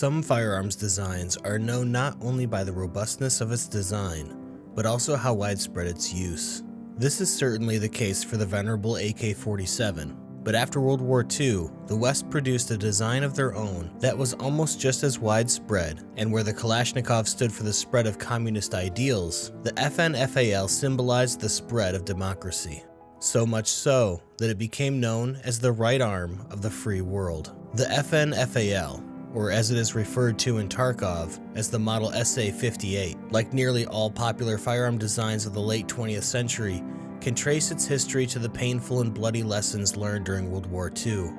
Some firearms designs are known not only by the robustness of its design, but also how widespread its use. This is certainly the case for the venerable AK-47, but after World War II, the West produced a design of their own that was almost just as widespread, and where the Kalashnikov stood for the spread of communist ideals, the FN FAL symbolized the spread of democracy. So much so that it became known as the right arm of the free world. The FN FAL, or as it is referred to in Tarkov as the model SA-58, like nearly all popular firearm designs of the late 20th century, can trace its history to the painful and bloody lessons learned during World War II.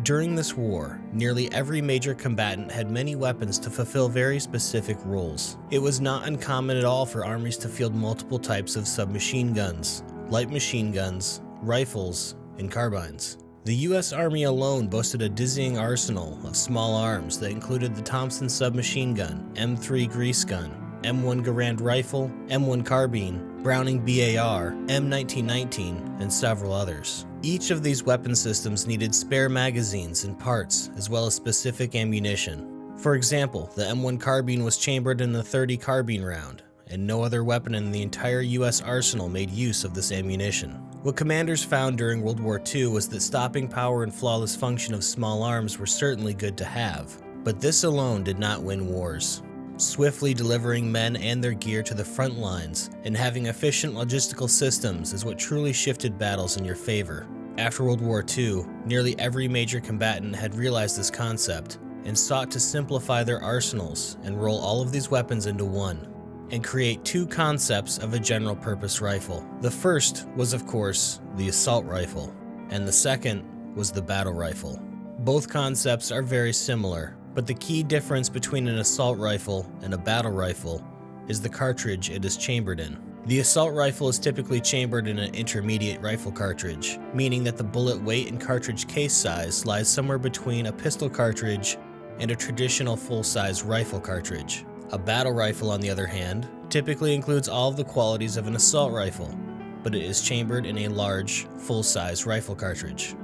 During this war, nearly every major combatant had many weapons to fulfill very specific roles. It was not uncommon at all for armies to field multiple types of submachine guns, light machine guns, rifles, and carbines. The US Army alone boasted a dizzying arsenal of small arms that included the Thompson submachine gun, M3 grease gun, M1 Garand rifle, M1 carbine, Browning BAR, M1919, and several others. Each of these weapon systems needed spare magazines and parts, as well as specific ammunition. For example, the M1 carbine was chambered in a .30 carbine round, and no other weapon in the entire US arsenal made use of this ammunition. What commanders found during World War II was that stopping power and flawless function of small arms were certainly good to have, but this alone did not win wars. Swiftly delivering men and their gear to the front lines and having efficient logistical systems is what truly shifted battles in your favor. After World War II, nearly every major combatant had realized this concept and sought to simplify their arsenals and roll all of these weapons into one, and create two concepts of a general-purpose rifle. The first was, of course, the assault rifle, and the second was the battle rifle. Both concepts are very similar, but the key difference between an assault rifle and a battle rifle is the cartridge it is chambered in. The assault rifle is typically chambered in an intermediate rifle cartridge, meaning that the bullet weight and cartridge case size lies somewhere between a pistol cartridge and a traditional full-size rifle cartridge. A battle rifle, on the other hand, typically includes all of the qualities of an assault rifle, but it is chambered in a large, full-size rifle cartridge.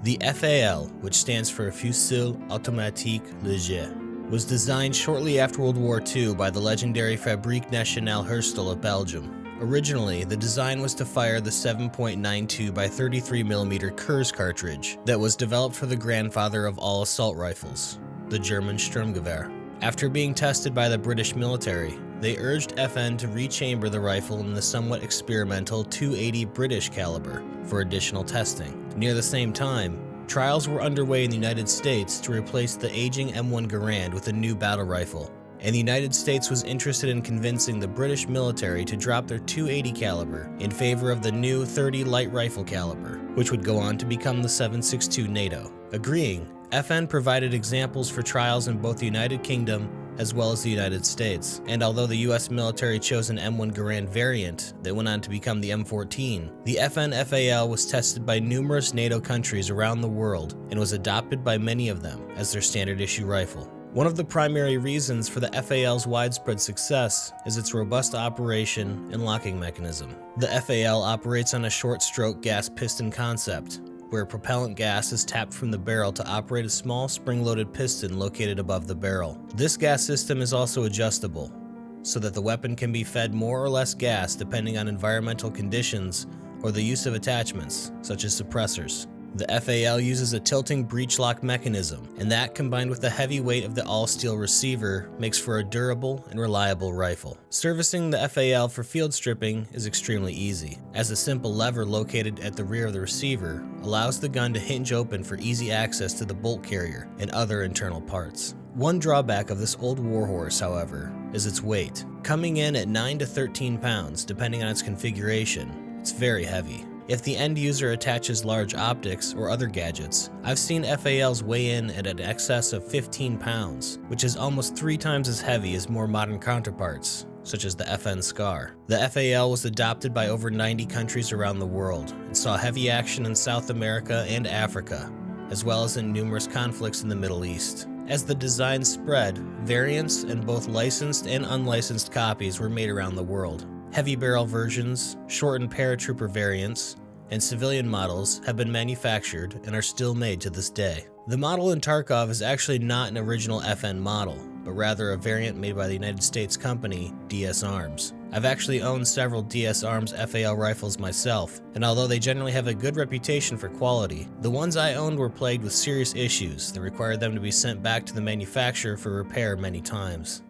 The FAL, which stands for Fusil Automatique Léger, was designed shortly after World War II by the legendary Fabrique Nationale Herstal of Belgium. Originally, the design was to fire the 7.92 by 33mm Kurz cartridge that was developed for the grandfather of all assault rifles, the German Sturmgewehr. After being tested by the British military, they urged FN to rechamber the rifle in the somewhat experimental .280 British caliber for additional testing. Near the same time, trials were underway in the United States to replace the aging M1 Garand with a new battle rifle, and the United States was interested in convincing the British military to drop their .280 caliber in favor of the new .30 light rifle caliber, which would go on to become the 7.62 NATO. Agreeing, FN provided examples for trials in both the United Kingdom as well as the United States, and although the US military chose an M1 Garand variant that went on to become the M14, the FN FAL was tested by numerous NATO countries around the world and was adopted by many of them as their standard issue rifle. One of the primary reasons for the FAL's widespread success is its robust operation and locking mechanism. The FAL operates on a short stroke gas piston concept, where propellant gas is tapped from the barrel to operate a small spring-loaded piston located above the barrel. This gas system is also adjustable, so that the weapon can be fed more or less gas depending on environmental conditions or the use of attachments, such as suppressors. The FAL uses a tilting breech lock mechanism, and that, combined with the heavy weight of the all-steel receiver, makes for a durable and reliable rifle. Servicing the FAL for field stripping is extremely easy, as a simple lever located at the rear of the receiver allows the gun to hinge open for easy access to the bolt carrier and other internal parts. One drawback of this old warhorse, however, is its weight. Coming in at 9 to 13 pounds, depending on its configuration, it's very heavy. If the end user attaches large optics or other gadgets, I've seen FALs weigh in at an excess of 15 pounds, which is almost 3 times as heavy as more modern counterparts, such as the FN SCAR. The FAL was adopted by over 90 countries around the world and saw heavy action in South America and Africa, as well as in numerous conflicts in the Middle East. As the design spread, variants and both licensed and unlicensed copies were made around the world. Heavy barrel versions, shortened paratrooper variants, and civilian models have been manufactured and are still made to this day. The model in Tarkov is actually not an original FN model, but rather a variant made by the United States company DS Arms. I've actually owned several DS Arms FAL rifles myself, and although they generally have a good reputation for quality, the ones I owned were plagued with serious issues that required them to be sent back to the manufacturer for repair many times.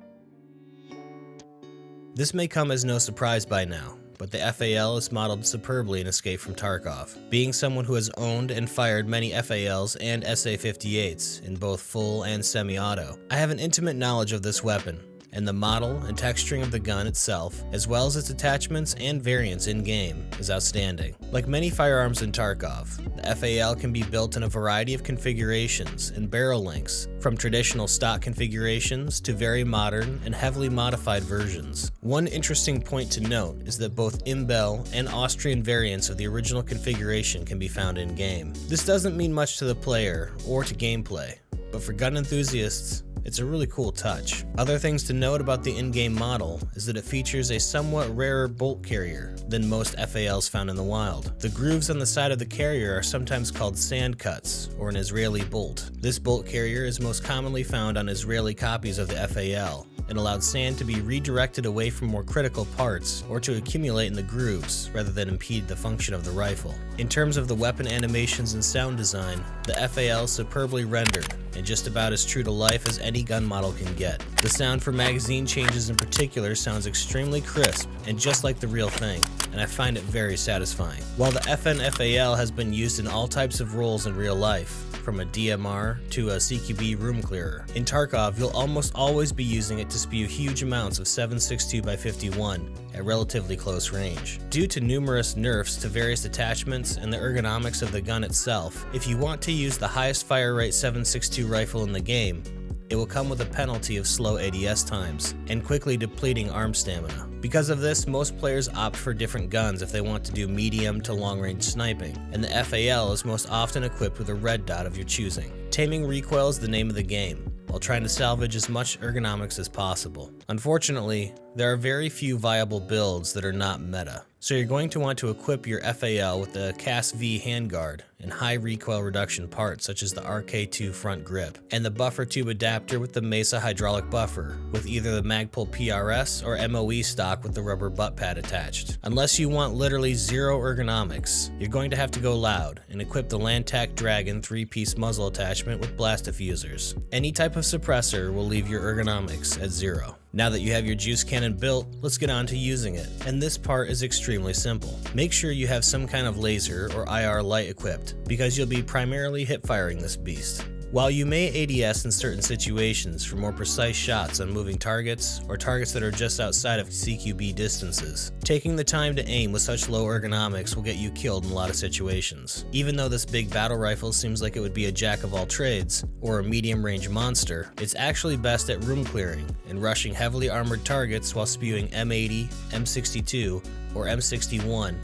This may come as no surprise by now, but the FAL is modeled superbly in Escape from Tarkov. Being someone who has owned and fired many FALs and SA-58s in both full and semi-auto, I have an intimate knowledge of this weapon, and the model and texturing of the gun itself, as well as its attachments and variants in-game, is outstanding. Like many firearms in Tarkov, the FAL can be built in a variety of configurations and barrel lengths, from traditional stock configurations to very modern and heavily modified versions. One interesting point to note is that both Imbel and Austrian variants of the original configuration can be found in-game. This doesn't mean much to the player or to gameplay, but for gun enthusiasts, it's a really cool touch. Other things to note about the in-game model is that it features a somewhat rarer bolt carrier than most FALs found in the wild. The grooves on the side of the carrier are sometimes called sand cuts, or an Israeli bolt. This bolt carrier is most commonly found on Israeli copies of the FAL, and allowed sand to be redirected away from more critical parts or to accumulate in the grooves rather than impede the function of the rifle. In terms of the weapon animations and sound design, the FAL is superbly rendered and just about as true to life as any gun model can get. The sound for magazine changes in particular sounds extremely crisp and just like the real thing, and I find it very satisfying. While the FN FAL has been used in all types of roles in real life, from a DMR to a CQB room clearer, in Tarkov you'll almost always be using it to spew huge amounts of 7.62x51 at relatively close range. Due to numerous nerfs to various attachments and the ergonomics of the gun itself, if you want to use the highest fire rate 7.62 rifle in the game, it will come with a penalty of slow ADS times and quickly depleting arm stamina. Because of this, most players opt for different guns if they want to do medium to long-range sniping, and the FAL is most often equipped with a red dot of your choosing. Taming recoil is the name of the game, while trying to salvage as much ergonomics as possible. Unfortunately, there are very few viable builds that are not meta, so you're going to want to equip your FAL with the CAS-V handguard and high recoil reduction parts such as the RK2 front grip, and the buffer tube adapter with the Mesa hydraulic buffer, with either the Magpul PRS or MOE stock with the rubber butt pad attached. Unless you want literally zero ergonomics, you're going to have to go loud and equip the Lantac Dragon 3-piece muzzle attachment with blast diffusers. Any type of suppressor will leave your ergonomics at 0. Now that you have your juice cannon built, let's get on to using it. And this part is extremely simple. Make sure you have some kind of laser or IR light equipped, because you'll be primarily hip firing this beast. While you may ADS in certain situations for more precise shots on moving targets or targets that are just outside of CQB distances, taking the time to aim with such low ergonomics will get you killed in a lot of situations. Even though this big battle rifle seems like it would be a jack of all trades or a medium range monster, it's actually best at room clearing and rushing heavily armored targets while spewing M80, M62, or M61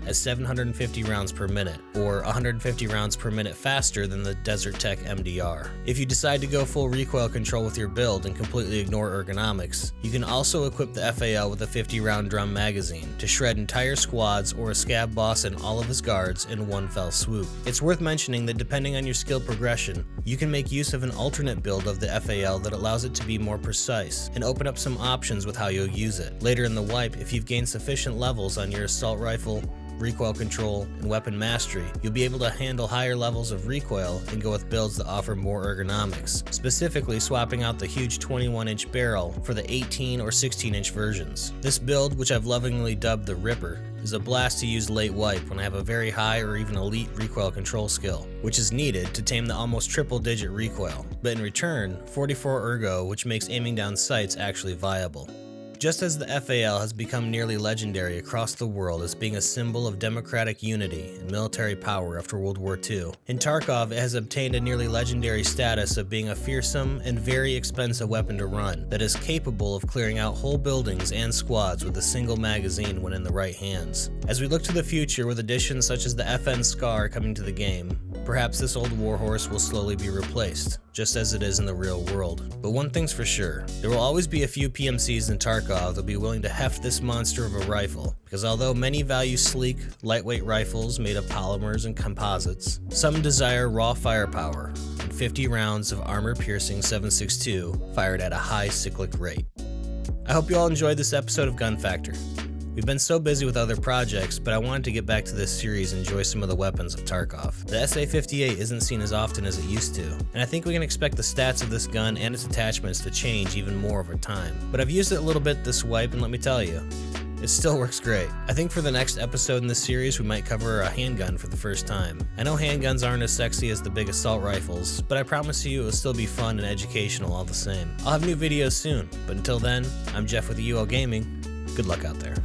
at 750 rounds per minute, or 150 rounds per minute faster than the Desert Tech MDR. If you decide to go full recoil control with your build and completely ignore ergonomics, you can also equip the FAL with a 50-round drum magazine to shred entire squads or a scav boss and all of his guards in one fell swoop. It's worth mentioning that depending on your skill progression, you can make use of an alternate build of the FAL that allows it to be more precise and open up some options with how you'll use it. Later in the wipe, if you've gained sufficient levels on your assault rifle, recoil control, and weapon mastery, you'll be able to handle higher levels of recoil and go with builds that offer more ergonomics, specifically swapping out the huge 21-inch barrel for the 18 or 16-inch versions. This build, which I've lovingly dubbed the Ripper, is a blast to use late wipe when I have a very high or even elite recoil control skill, which is needed to tame the almost triple-digit recoil, but in return, 44 ergo, which makes aiming down sights actually viable. Just as the FAL has become nearly legendary across the world as being a symbol of democratic unity and military power after World War II, in Tarkov it has obtained a nearly legendary status of being a fearsome and very expensive weapon to run that is capable of clearing out whole buildings and squads with a single magazine when in the right hands. As we look to the future with additions such as the FN SCAR coming to the game, perhaps this old warhorse will slowly be replaced, just as it is in the real world. But one thing's for sure, there will always be a few PMCs in Tarkov that'll be willing to heft this monster of a rifle, because although many value sleek, lightweight rifles made of polymers and composites, some desire raw firepower and 50 rounds of armor-piercing 7.62 fired at a high cyclic rate. I hope you all enjoyed this episode of Gun Factor. We've been so busy with other projects, but I wanted to get back to this series and enjoy some of the weapons of Tarkov. The SA-58 isn't seen as often as it used to, and I think we can expect the stats of this gun and its attachments to change even more over time. But I've used it a little bit this wipe, and let me tell you, it still works great. I think for the next episode in this series, we might cover a handgun for the first time. I know handguns aren't as sexy as the big assault rifles, but I promise you it will still be fun and educational all the same. I'll have new videos soon, but until then, I'm Jeff with UL Gaming. Good luck out there.